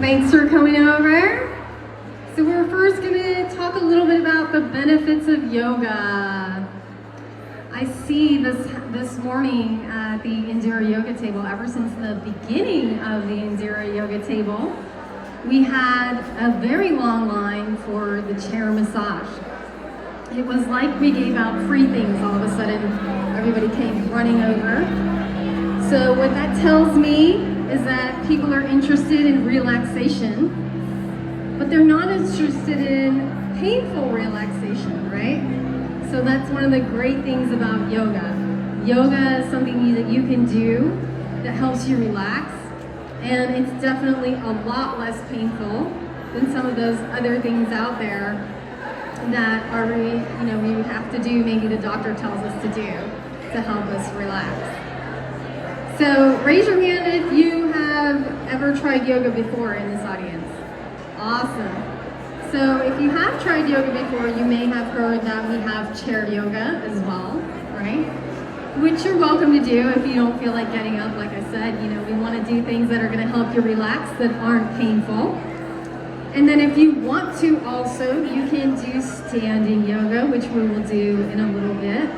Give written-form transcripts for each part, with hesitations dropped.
Thanks for coming over. So we're first going to talk a little bit about the benefits of yoga. I see this morning at the Indira Yoga table, ever since the beginning of the Indira Yoga table, we had a very long line for the chair massage. It was like we gave out free things all of a sudden. Everybody came running over. So what that tells me is that people are interested in relaxation, but they're not interested in painful relaxation, right? So that's one of the great things about yoga. Yoga is something that you can do that helps you relax, and it's definitely a lot less painful than some of those other things out there that are, we have to do, maybe the doctor tells us to do to help us relax. So raise your hand if you have ever tried yoga before in this audience. Awesome. So if you have tried yoga before, you may have heard that we have chair yoga as well, right? Which you're welcome to do if you don't feel like getting up. Like I said, we want to do things that are going to help you relax, that aren't painful. And then if you want to also, you can do standing yoga, which we will do in a little bit.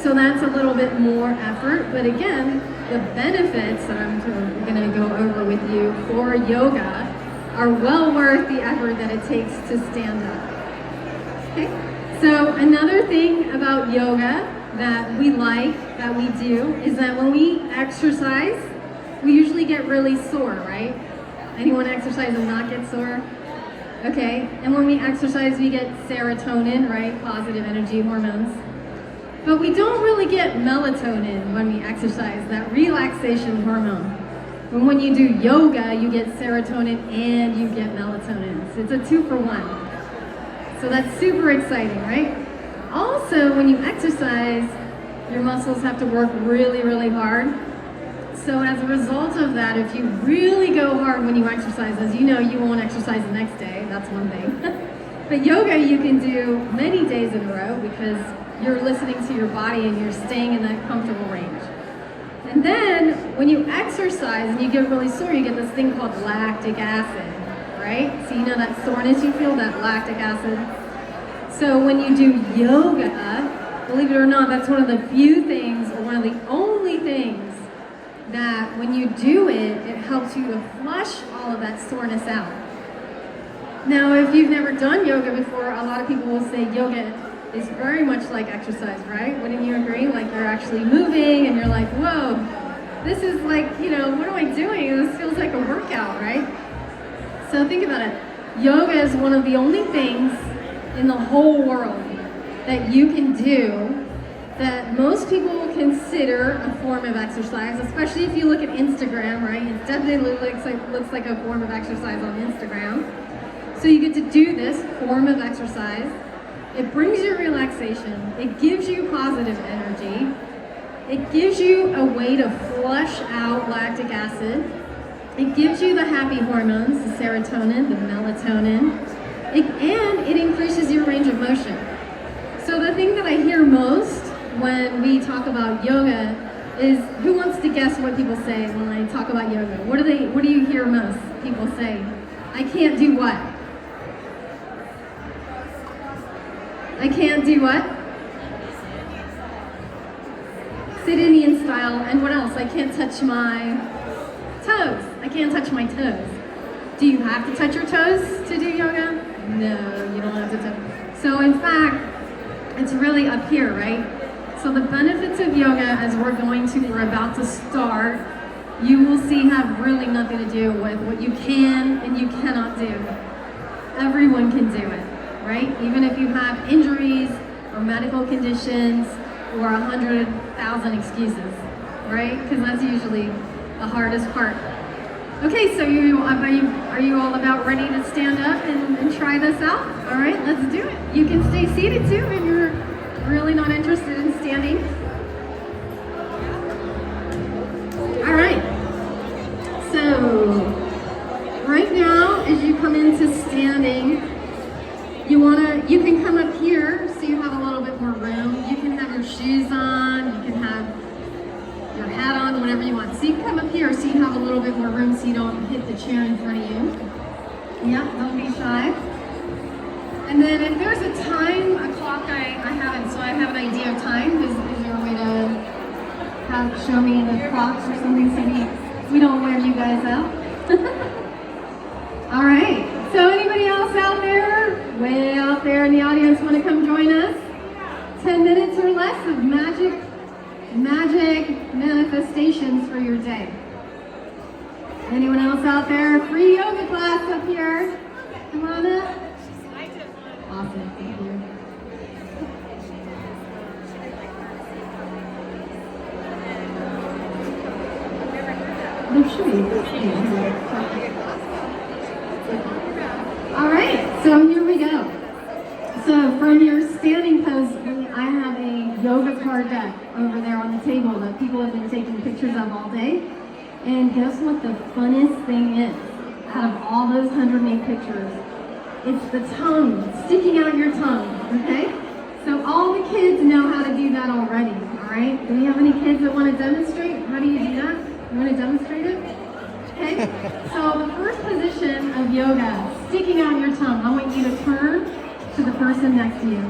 So that's a little bit more effort, but again, the benefits that I'm going to go over with you for yoga are well worth the effort that it takes to stand up. Okay? So another thing about yoga that we like, that we do, is that when we exercise, we usually get really sore, right? Anyone exercise and not get sore? Okay, and when we exercise, we get serotonin, right? Positive energy hormones. But we don't really get melatonin when we exercise, that relaxation hormone. And when you do yoga, you get serotonin and you get melatonin. So it's a 2-for-1. So that's super exciting, right? Also, when you exercise, your muscles have to work really, really hard. So as a result of that, if you really go hard when you exercise, as you know, you won't exercise the next day. That's one thing. But yoga you can do many days in a row because you're listening to your body and you're staying in that comfortable range. And then when you exercise and you get really sore, you get this thing called lactic acid, right? So you know that soreness you feel, that lactic acid? So when you do yoga, believe it or not, that's one of the few things, or one of the only things, that when you do it, it helps you to flush all of that soreness out. Now, if you've never done yoga before, a lot of people will say yoga is very much like exercise, right? Wouldn't you agree? Like you're actually moving and you're like, whoa, this is like, what am I doing? This feels like a workout, right? So think about it. Yoga is one of the only things in the whole world that you can do that most people consider a form of exercise, especially if you look at Instagram, right? It definitely looks like a form of exercise on Instagram. So you get to do this form of exercise. It brings you relaxation. It gives you positive energy. It gives you a way to flush out lactic acid. It gives you the happy hormones, the serotonin, the melatonin, and it increases your range of motion. So the thing that I hear most when we talk about yoga is, who wants to guess what people say when I talk about yoga? What do you hear most people say? I can't do what? I can't do what? Sit Indian style, and what else? I can't touch my toes. I can't touch my toes. Do you have to touch your toes to do yoga? No, you don't have to touch. So in fact, it's really up here, right? So the benefits of yoga, as we're about to start, you will see have really nothing to do with what you can and you cannot do. Everyone can do it, right? Even if you have injuries or medical conditions or 100,000 excuses, right? Because that's usually the hardest part. Okay, so are you all about ready to stand up and try this out? All right, let's do it. You can stay seated too if you're really not interested in standing. All right. So right now, as you come into standing, you can come up here so you have a little bit more room. You can have your shoes on, you can have your hat on, whatever you want. So you can come up here so you have a little little bit more room so you don't hit the chair in front of you. Yeah, don't be shy. And then if there's a time, a clock, I haven't, so I have an idea of time. Is there a way to show me the clocks or something so we don't wear you guys out? All right, so anybody else out there, way out there in the audience, want to come join us? 10 minutes or less of magic manifestations for your day. Anyone else out there? Free yoga class up here. Come on up. Awesome, thank you. There should be. All right, so here we go. So from your standing pose, I have a yoga card deck over there on the table that people have been taking pictures of all day. And guess what the funnest thing is out of all those 108 pictures? It's the tongue, sticking out your tongue, okay? So all the kids know how to do that already, all right? Do we have any kids that want to demonstrate? How do you do that? You want to demonstrate it? Okay, so the first position of yoga, sticking out your tongue, I want you to turn to the person next to you.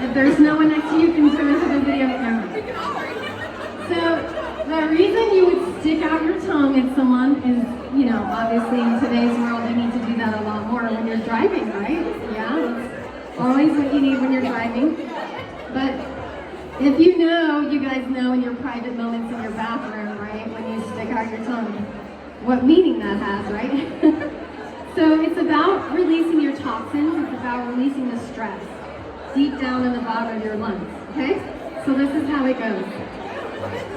If there's no one next to you, you can turn to the video camera. So the reason you would stick out your tongue at someone is, you know, obviously in today's world you need to do that a lot more when you're driving, right? Yeah, it's always what you need when you're driving. But if you know, you guys know in your private moments in your bathroom, right, when you stick out your tongue, what meaning that has, right? So it's about releasing your toxins, it's about releasing the stress deep down in the bottom of your lungs, okay? So this is how it goes.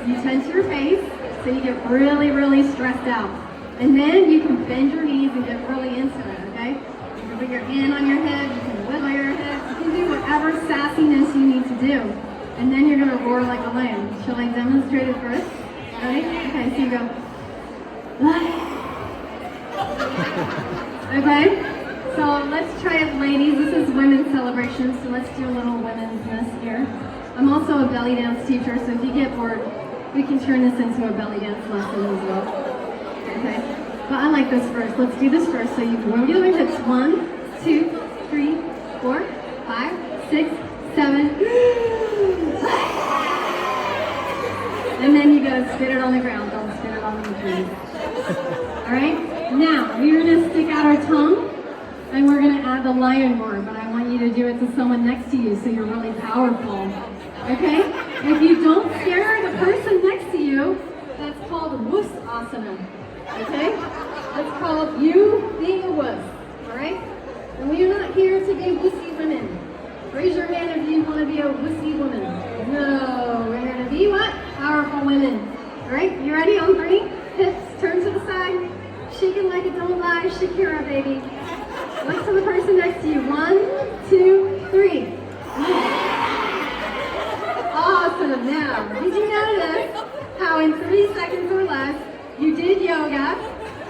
You tense your face, so you get really, really stressed out. And then you can bend your knees and get really into it, okay? You can put your hand on your head, you can wiggle your head, you can do whatever sassiness you need to do. And then you're gonna roar like a lion. Shall I demonstrate it first? Ready? Okay, so you go. Okay? So let's try it, ladies. This is women's celebration, so let's do a little women's this here. I'm also a belly dance teacher, so if you get bored, we can turn this into a belly dance lesson as well. Okay? But I like this first. Let's do this first. So you wiggle your hips. 1, 2, 3, 4, 5, 6, 7. And then you go spit it on the ground. Don't spit it on the trees. Alright? Now, we're going to stick out our tongue, and we're going to add the lion roar, but I want you to do it to someone next to you so you're really powerful. Okay? If you don't scare the person next to you, that's called wuss asana. Okay? That's called you being a wuss. Alright? And we are not here to be wussy women. Raise your hand if you want to be a wussy woman. No, we're here to be what? Powerful women. Alright? You ready? On 3? Hips turn to the side. Shaking like it don't lie. Shakira, baby. Look to the person next to you. 1, 2, 3. Awesome. Now, did you notice how in 3 seconds or less you did yoga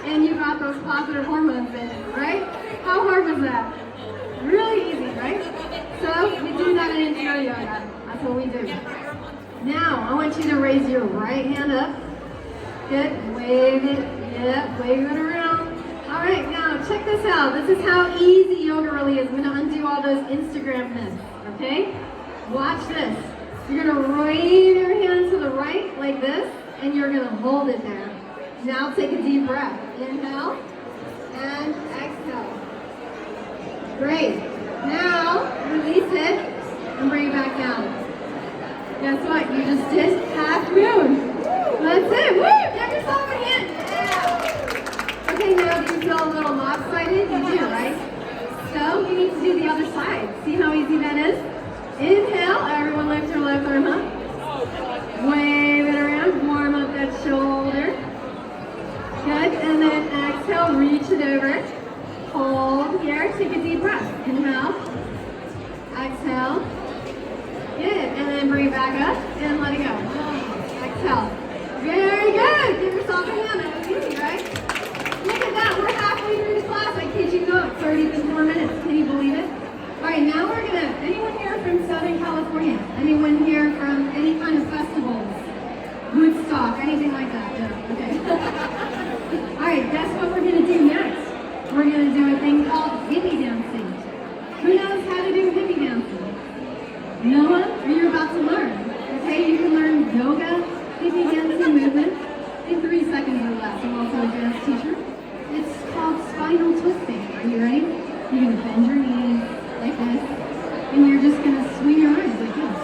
and you got those positive hormones in, right? How hard was that? Really easy, right? So we do that in interior yoga. That's what we do. Now, I want you to raise your right hand up. Good. Wave it. Yep. Wave it around. All right. Now, check this out. This is how easy yoga really is. I'm going to undo all those Instagram myths. Okay? Watch this. You're going to wave your hand to the right like this, and you're going to hold it there. Now take a deep breath. Inhale and exhale. Great. Now release it and bring it back down. Guess what? You just did half moon. That's it. Woo! Give yourself a hand. Yeah. Okay, now do you feel a little lopsided? You do, right? So you need to do the other side. See how easy that is? Inhale. Everyone lift your left arm up. Wave it around. Warm up that shoulder. Good. And then exhale. Reach it over. Hold here. Take a deep breath. Inhale. Exhale. Good. And then bring it back up and let it go. Exhale. Very good. Give yourself a hand. That was easy, right? Look at that. We're halfway through the class. I kid you not. It's already been 4 minutes. Can you believe it? All right. Now we're going to, anyone here from Southern California? Anyone here from any kind of festivals? Woodstock, anything like that? right, guess what we're going to do next? We're going to do a thing called hippie dancing. Who knows how to do hippie dancing? No one? Or you're about to learn. Okay, you can learn yoga, hippie dancing movement in 3 seconds or less. I'm also a dance teacher. It's called spinal twisting. Are you ready? You're going to bend your knees like this, and you're just going to swing your arms like this.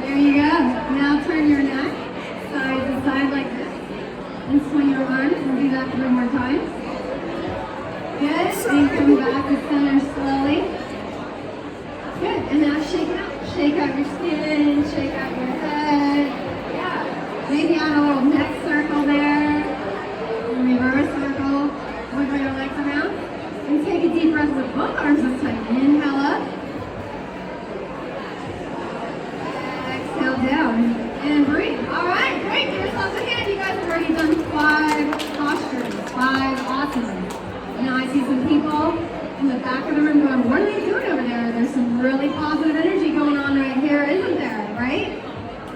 There you go. Now turn your neck side to side like this, and swing your arms. We'll do that 3 more times. Good. And come back to center slowly. Good. And now shake out. Shake out your skin. Shake out your head. Yeah. Maybe add a little neck circle there. Reverse circle. Wiggle your legs around. And take a deep breath with both arms this time. Inhale up. Exhale down. And breathe. All right. Great. Give yourself a hand. You guys have already done 5 postures. 5 asanas. Now I see some people in the back of the room going, what are they doing over there? There's some really positive energy going on right here, isn't there? Right?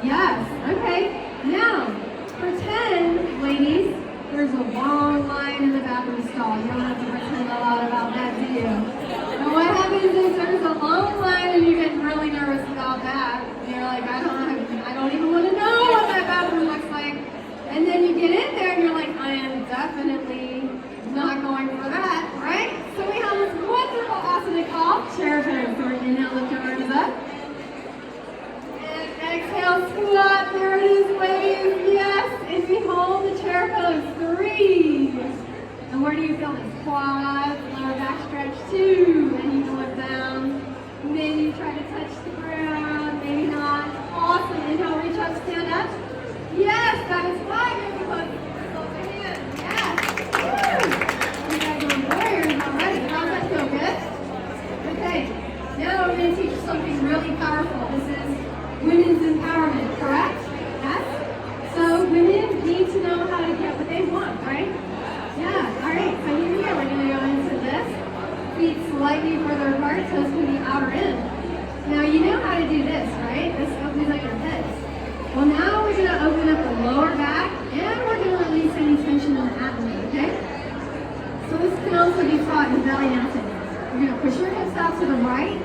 Yes. Okay. Now, pretend, ladies, there's a long line in the bathroom stall. You don't have to pretend a lot about that, do you? And what happens is there's a long line and you get really nervous about that. And you're like, I don't even want to know what that bathroom looks like. And then you get in there and you're like, I am definitely not going for that, right? So we have this wonderful asana called chair pose. So we're inhale, lift your arms up. And exhale, squat. There it is, ladies. Yes. And we hold the chair pose. 3. And where do you feel this? Quads, lower back stretch. 2. And you can look down. Maybe try to touch the ground. Maybe not. Awesome. Inhale, reach up, stand up. Yes, that is 5. Maybe put yourself a hand. Yes. Woo. You guys are warriors already. How's that feel? Good? Okay. Now we're going to teach you something really powerful. This is women's empowerment, correct? Yes? So women need to know how to get what they want, right? Yeah. All right. So here we go. We're going to go into this. Feet slightly further apart, toes to the outer end. Now you know how to do this, right? This opens up your hips. Well, now we're going to open up the lower back, and we're going to release any tension in the abdomen, okay? So this can also be taught in belly dancing. You're going to push your hips out to the right.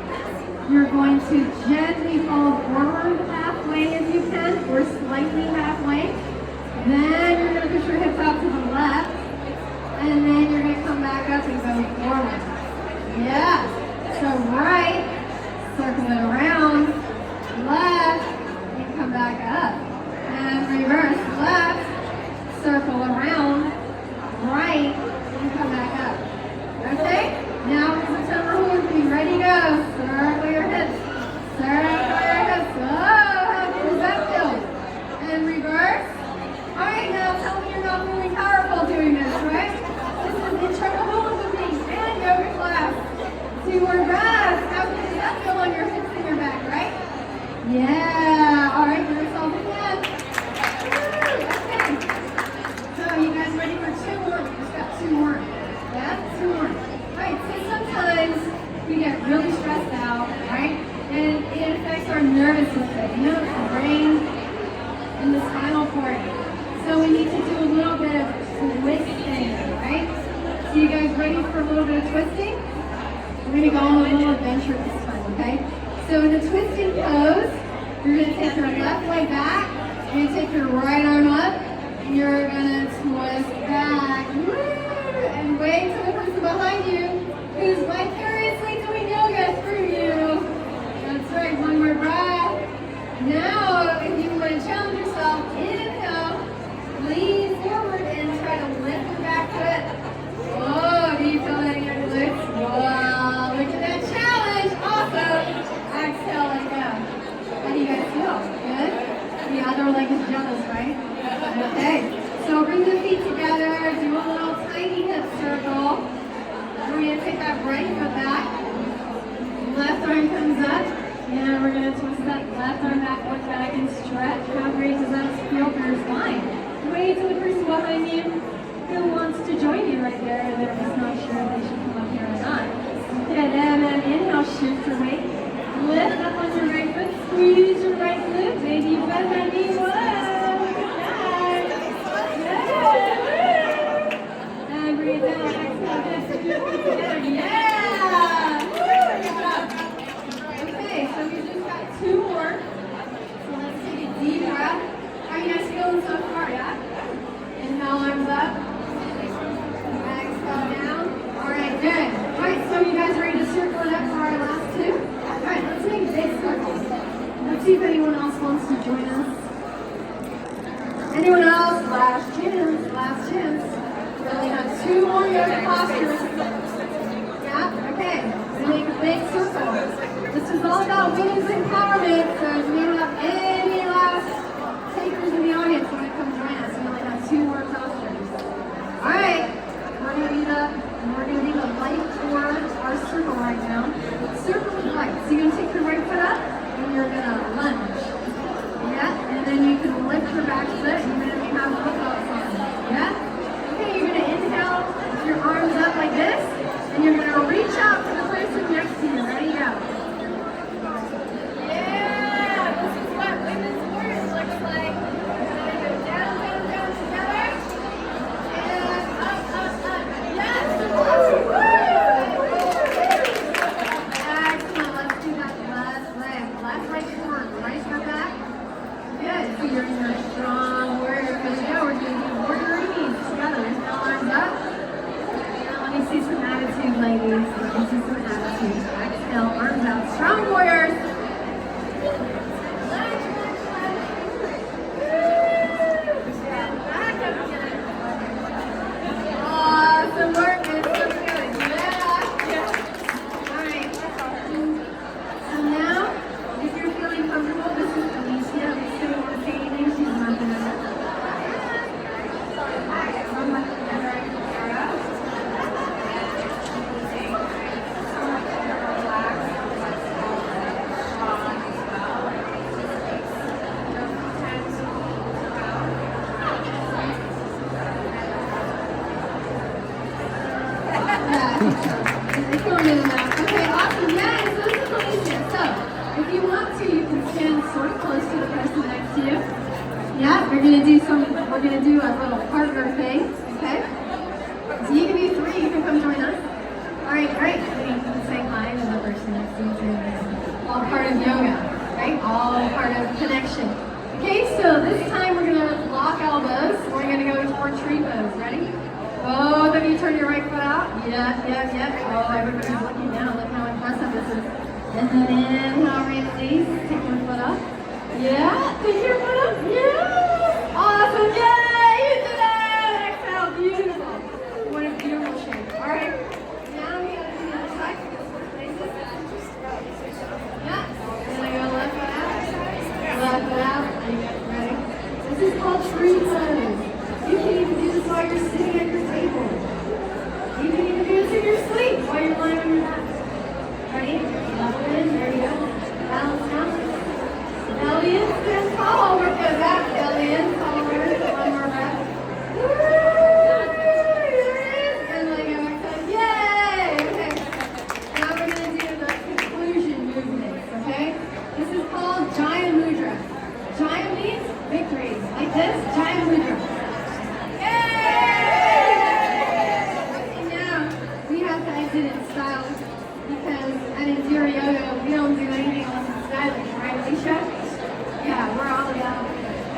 You're going to gently fold forward halfway if you can, or slightly halfway. Then you're going to push your hips out to the left, and then you're going to come back up and go forward. Yeah. So right, circle it around, left, and come back up. And reverse, left, circle around, right, and come back up. Okay? Now September hold, be ready to go. Circle your hips. Circle your hips. Oh, how good does that feel? And reverse. Alright, now tell me you're not feeling powerful doing this, right? This is intro to hold with me and yoga class. Do your best. How good does that feel on your hips and your back, right? Yeah. Alright, give yourself a hand. Okay. So you guys ready for 2 more? We just got 2 more. Yeah? 2 more. Alright, so sometimes we get really stressed out, right? And it affects our nervous system, you know, the brain and the spinal cord. So we need to do a little bit of twisting, right? So you guys ready for a little bit of twisting? We're going to go on a little adventure this time, okay? So in the twisting pose, you're going to take your left leg back, you're going to take your right arm up, and you're going to twist back. Woo! And wave to the person behind you who's vicariously doing yoga through you. That's right, 1 more breath. Now, if you want to challenge yourself, inhale, lean forward and try to lift your back foot. Whoa, do you feel that in your glutes? Wow, look at that challenge. Awesome. Exhale, let go. How do you guys feel? Good? The other leg is jealous, right? Okay. So bring the feet together, do a little tiny hip circle. We're going to take that right foot back. Left arm comes up. And we're going to twist that left arm back, look back, and stretch. How great does that feel for your spine? Wait till the person behind you who wants to join you right there. They're just not sure if they should come up here or not. Good. And then inhale, shift your weight. Lift up on your right foot. Squeeze your right glute. Maybe you bend that knee. Whoa, look at that. Anyone else? Last chance, last chance. We only have 2 more yoga postures. Yeah, okay. We're gonna make a big circle. This is all about women's empowerment, so if we don't have any last takers in the audience, you want to come join us. We only have 2 more postures. Alright, we're gonna be the light for our circle right now. Circle with light. So you're gonna take your right foot up and you're gonna lunge. Yeah, and then you can lift your back foot and then you have flip-flops on. Yeah? Okay, you're gonna inhale with your arms up like this, and you're gonna reach out to the person next to you. Ready? Go. Yeah, this is what women's warriors looks like. We're gonna go down, down, down together. And up, up, up. Yes! Woo! Excellent. Let's do that left leg. Left leg forward, right foot back. Good. So you're in your strong warrior position. We're doing warrior knees together. Inhale, arms up. Now let me see some attitude, ladies. Let me see some attitude. Exhale, arms out. Strong warriors. Awesome work. It's so good. Yeah. All right. So now, if you're feeling comfortable, this is Alicia. Alicia, don't want to say anything. She's not going to. Okay, awesome. Yes, this is Alicia. So, if you want to, you can stand sort of close to the person next to you. Yeah, we're gonna do a little partner thing. Okay. So you can be 3. You can come join us. All right, great. You can say hi to the person next to you too. All part of yoga, right? All part of connection. Okay, so this time we're gonna lock elbows. We're gonna go for tree pose. Ready? Both of you turn your right foot out. Yeah. Oh, everybody's looking down. Look how impressive this is. And then inhale, release. Take your foot up. Yeah, take your foot up. Yeah. Awesome. Yay, you did it. Exhale, beautiful. What a beautiful shape. All right. Now we gotta do the other side. Yeah. And I go left foot out. Left foot out. You guys ready? This is called tree pose. You can even do this while you're sitting at your table. You can even do this in your sleep while you're lying on your back. Ready? Left in, there you go. Balance now. Belly in, stand tall. Work those out. Belly in, taller. One more breath. Woo! There it is. And let go back to yay! Okay. Now we're going to do the conclusion movements, okay? This is called Jaya Mudra. Jaya means victory. Like this, Jaya Mudra. In style, because at Indira Yoga we don't do anything else in stylish, right, Alicia? Yeah, we're all about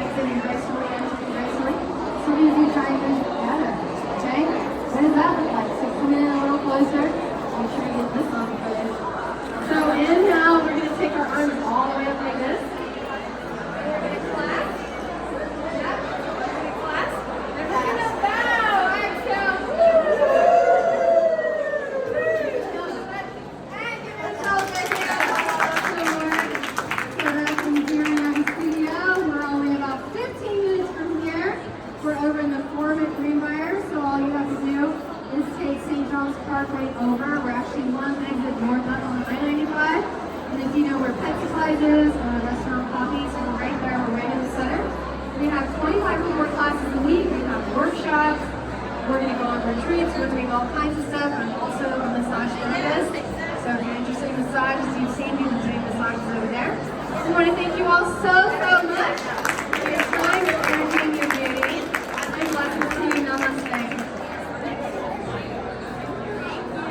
exiting gracefully, entering gracefully. So we do try and do together, okay? What does that look like? So come in a little closer. Make sure you get this on focus. So inhale, we're going to take our arms all the way up like this. We're going to clasp. Yeah, we're going to clasp. And we're going to bow. Exhale. Over in the Forum at Greenbrier, so all you have to do is take St. John's Parkway over. We're actually one exit north up on I-95. And if you know where Pet Supplies is, Restaurant Coffee, so we're right there, we're right in the center. We have 25 or more classes a week. We have workshops. We're going to go on retreats. We're doing all kinds of stuff. I'm also a massage therapist. So if you're interested in massages, you've seen me doing massages over there. So I want to thank you all so much.